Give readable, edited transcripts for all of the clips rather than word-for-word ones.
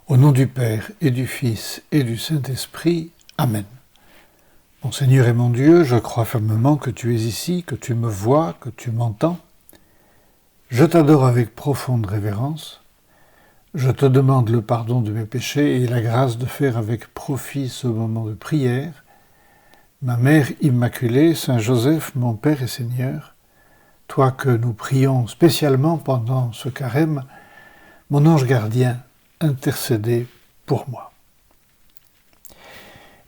Au nom du Père et du Fils et du Saint-Esprit. Amen. Mon Seigneur et mon Dieu, je crois fermement que tu es ici, que tu me vois, que tu m'entends. Je t'adore avec profonde révérence. Je te demande le pardon de mes péchés et la grâce de faire avec profit ce moment de prière. Ma Mère Immaculée, Saint Joseph, mon Père et Seigneur, toi que nous prions spécialement pendant ce carême, mon ange gardien, intercédez pour moi.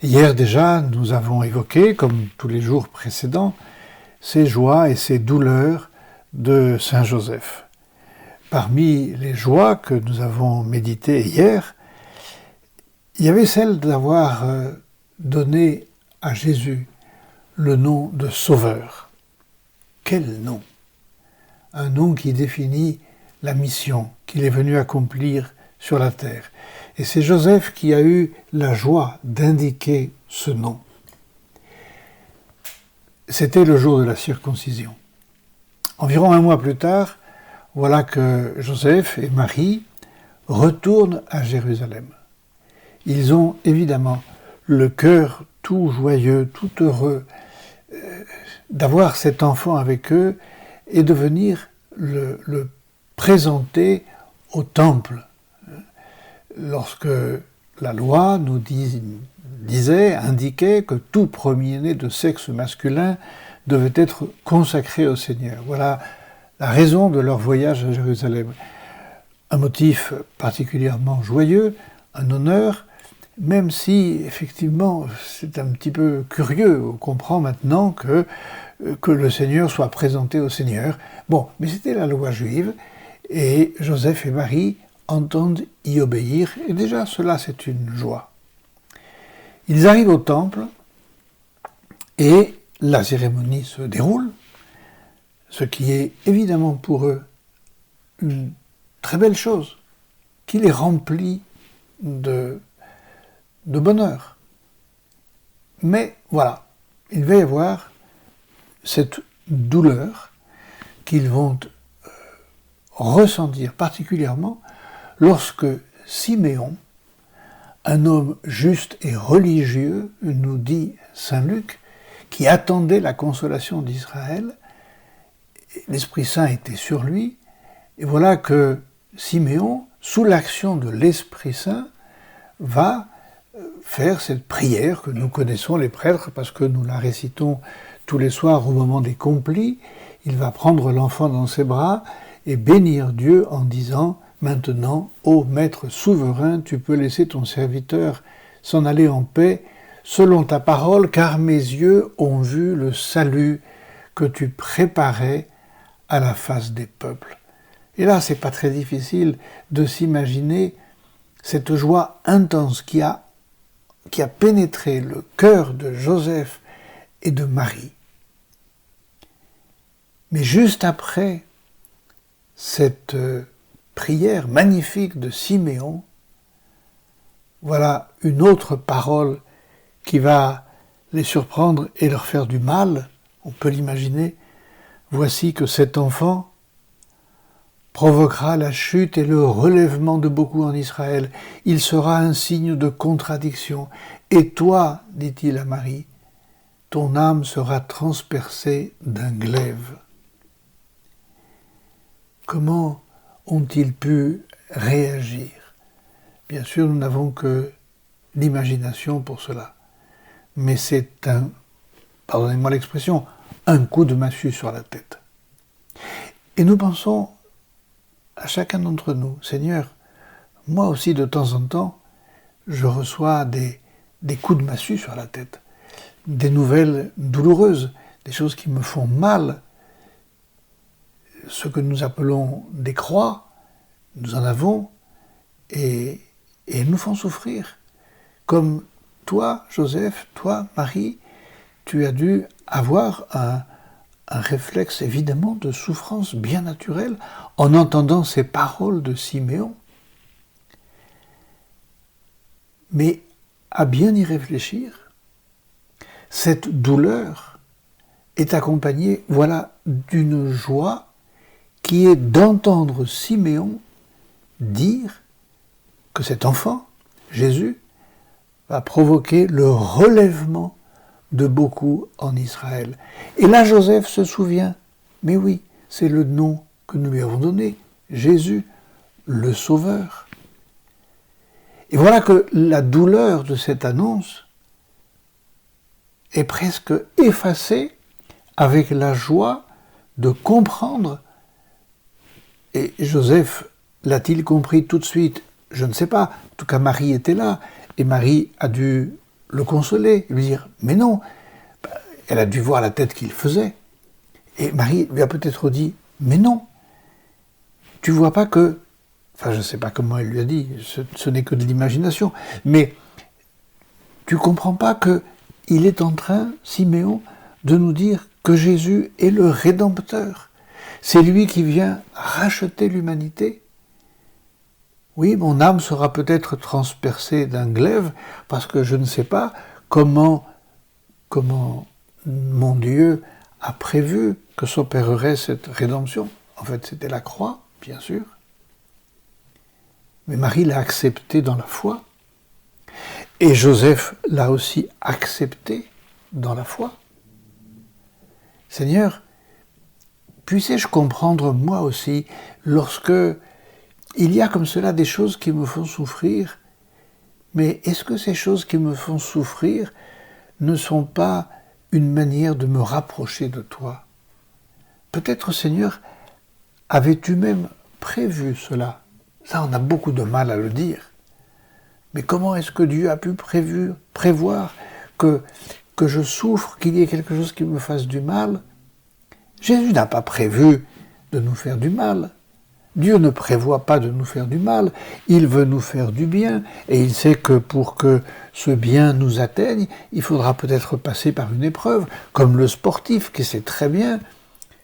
Hier déjà, nous avons évoqué, comme tous les jours précédents, ces joies et ces douleurs de Saint Joseph. Parmi les joies que nous avons méditées hier, il y avait celle d'avoir donné à Jésus le nom de Sauveur. Quel nom! Un nom qui définit la mission qu'il est venu accomplir sur la terre. Et c'est Joseph qui a eu la joie d'indiquer ce nom. C'était le jour de la circoncision. Environ un mois plus tard, voilà que Joseph et Marie retournent à Jérusalem. Ils ont évidemment le cœur tout joyeux, tout heureux d'avoir cet enfant avec eux et de venir le présenter au temple. Lorsque la loi nous indiquait que tout premier-né de sexe masculin devait être consacré au Seigneur. Voilà la raison de leur voyage à Jérusalem. Un motif particulièrement joyeux, un honneur, même si effectivement c'est un petit peu curieux. On comprend maintenant que le Seigneur soit présenté au Seigneur. Bon, mais c'était la loi juive et Joseph et Marie entendent y obéir, et déjà cela c'est une joie. Ils arrivent au temple, et la cérémonie se déroule, ce qui est évidemment pour eux une très belle chose, qui les remplit de bonheur. Mais voilà, il va y avoir cette douleur qu'ils vont ressentir particulièrement lorsque Siméon, un homme juste et religieux, nous dit saint Luc, qui attendait la consolation d'Israël, l'Esprit Saint était sur lui, et voilà que Siméon, sous l'action de l'Esprit Saint, va faire cette prière que nous connaissons les prêtres, parce que nous la récitons tous les soirs au moment des complis. Il va prendre l'enfant dans ses bras et bénir Dieu en disant « Maintenant, ô Maître souverain, tu peux laisser ton serviteur s'en aller en paix, selon ta parole, car mes yeux ont vu le salut que tu préparais à la face des peuples. » Et là, c'est pas très difficile de s'imaginer cette joie intense qui a pénétré le cœur de Joseph et de Marie. Mais juste après cette prière magnifique de Siméon, voilà une autre parole qui va les surprendre et leur faire du mal, on peut l'imaginer. Voici que cet enfant provoquera la chute et le relèvement de beaucoup en Israël. Il sera un signe de contradiction. Et toi, dit-il à Marie, ton âme sera transpercée d'un glaive. Comment ont-ils pu réagir? Bien sûr, nous n'avons que l'imagination pour cela. Mais c'est pardonnez-moi l'expression, un coup de massue sur la tête. Et nous pensons à chacun d'entre nous, Seigneur, moi aussi de temps en temps, je reçois des coups de massue sur la tête, des nouvelles douloureuses, des choses qui me font mal, ce que nous appelons des croix, nous en avons, et elles nous font souffrir. Comme toi, Joseph, toi, Marie, tu as dû avoir un réflexe évidemment de souffrance bien naturelle en entendant ces paroles de Siméon. Mais à bien y réfléchir, cette douleur est accompagnée, voilà, d'une joie qui est d'entendre Siméon dire que cet enfant, Jésus, va provoquer le relèvement de beaucoup en Israël. Et là, Joseph se souvient, mais oui, c'est le nom que nous lui avons donné, Jésus, le Sauveur. Et voilà que la douleur de cette annonce est presque effacée avec la joie de comprendre. Et Joseph l'a-t-il compris tout de suite? Je ne sais pas. En tout cas, Marie était là. Et Marie a dû le consoler, lui dire « Mais non !» Elle a dû voir la tête qu'il faisait. Et Marie lui a peut-être dit « Mais non, tu vois pas que... » Enfin, je ne sais pas comment elle lui a dit, ce n'est que de l'imagination. Mais tu comprends pas qu'il est en train, Siméon, de nous dire que Jésus est le Rédempteur. C'est lui qui vient racheter l'humanité. Oui, mon âme sera peut-être transpercée d'un glaive, parce que je ne sais pas comment mon Dieu a prévu que s'opérerait cette rédemption. En fait, c'était la croix, bien sûr. Mais Marie l'a accepté dans la foi. Et Joseph l'a aussi accepté dans la foi. Seigneur, puissais-je comprendre moi aussi, lorsque il y a comme cela des choses qui me font souffrir, mais est-ce que ces choses qui me font souffrir ne sont pas une manière de me rapprocher de toi? Peut-être, Seigneur, avais-tu même prévu cela? Ça, on a beaucoup de mal à le dire. Mais comment est-ce que Dieu a pu prévoir que je souffre, qu'il y ait quelque chose qui me fasse du mal? Jésus n'a pas prévu de nous faire du mal. Dieu ne prévoit pas de nous faire du mal. Il veut nous faire du bien. Et il sait que pour que ce bien nous atteigne, il faudra peut-être passer par une épreuve, comme le sportif qui sait très bien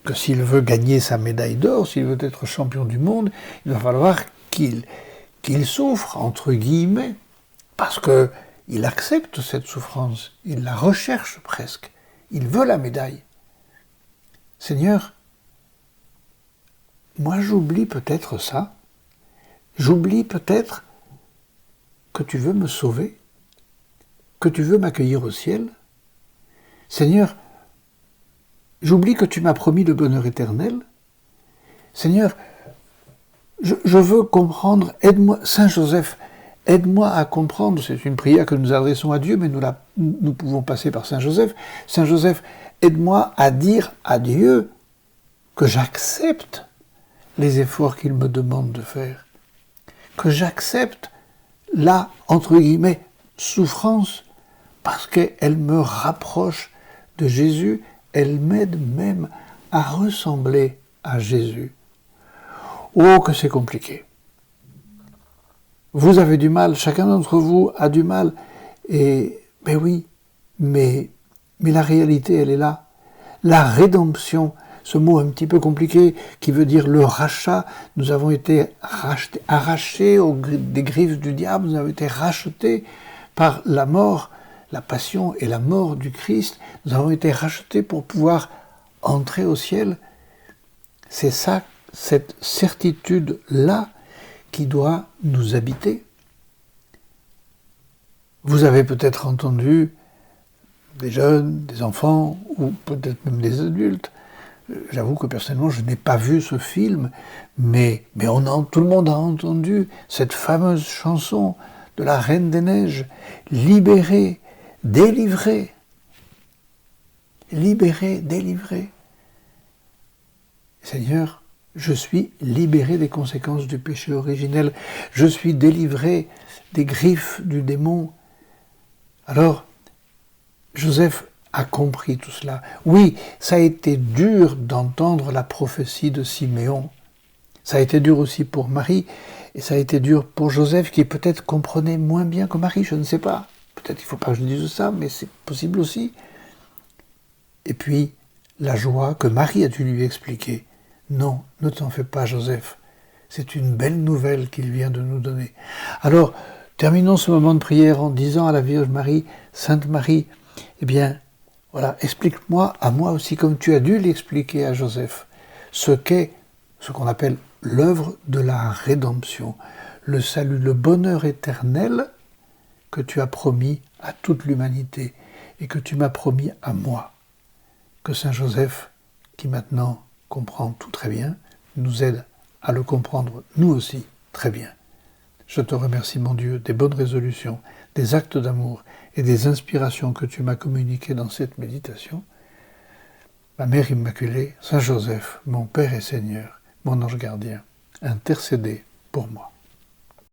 que s'il veut gagner sa médaille d'or, s'il veut être champion du monde, il va falloir qu'il souffre, entre guillemets, parce qu'il accepte cette souffrance, il la recherche presque, il veut la médaille. Seigneur, moi j'oublie peut-être ça, j'oublie peut-être que tu veux me sauver, que tu veux m'accueillir au ciel. Seigneur, j'oublie que tu m'as promis le bonheur éternel. Seigneur, je veux comprendre, aide-moi, Saint Joseph, aide-moi à comprendre, c'est une prière que nous adressons à Dieu, mais nous pouvons passer par Saint Joseph. Saint Joseph, aide-moi à dire à Dieu que j'accepte les efforts qu'il me demande de faire, que j'accepte la, entre guillemets, souffrance, parce qu'elle me rapproche de Jésus, elle m'aide même à ressembler à Jésus. Oh, que c'est compliqué. Vous avez du mal, chacun d'entre vous a du mal, et ben oui, mais la réalité, elle est là. La rédemption, ce mot un petit peu compliqué, qui veut dire le rachat, nous avons été arrachés des griffes du diable, nous avons été rachetés par la mort, la passion et la mort du Christ, nous avons été rachetés pour pouvoir entrer au ciel. C'est ça, cette certitude-là qui doit nous habiter. Vous avez peut-être entendu des jeunes, des enfants, ou peut-être même des adultes. J'avoue que personnellement, je n'ai pas vu ce film, mais tout le monde a entendu cette fameuse chanson de la Reine des Neiges, libérée, délivrée. Libérée, délivrée. Seigneur, je suis libéré des conséquences du péché originel. Je suis délivré des griffes du démon. Alors, Joseph a compris tout cela. Oui, ça a été dur d'entendre la prophétie de Siméon. Ça a été dur aussi pour Marie, et ça a été dur pour Joseph, qui peut-être comprenait moins bien que Marie, je ne sais pas. Peut-être qu'il ne faut pas que je dise ça, mais c'est possible aussi. Et puis, la joie que Marie a dû lui expliquer. Non, ne t'en fais pas, Joseph. C'est une belle nouvelle qu'il vient de nous donner. Alors, terminons ce moment de prière en disant à la Vierge Marie, Sainte Marie, eh bien, voilà, explique-moi à moi aussi, comme tu as dû l'expliquer à Joseph, ce qu'est ce qu'on appelle l'œuvre de la rédemption, le salut, le bonheur éternel que tu as promis à toute l'humanité et que tu m'as promis à moi. Que Saint Joseph, qui maintenant comprend tout très bien, nous aide à le comprendre nous aussi très bien. Je te remercie, mon Dieu, des bonnes résolutions, des actes d'amour et des inspirations que tu m'as communiquées dans cette méditation. Ma Mère Immaculée, Saint Joseph, mon Père et Seigneur, mon ange gardien, intercédez pour moi.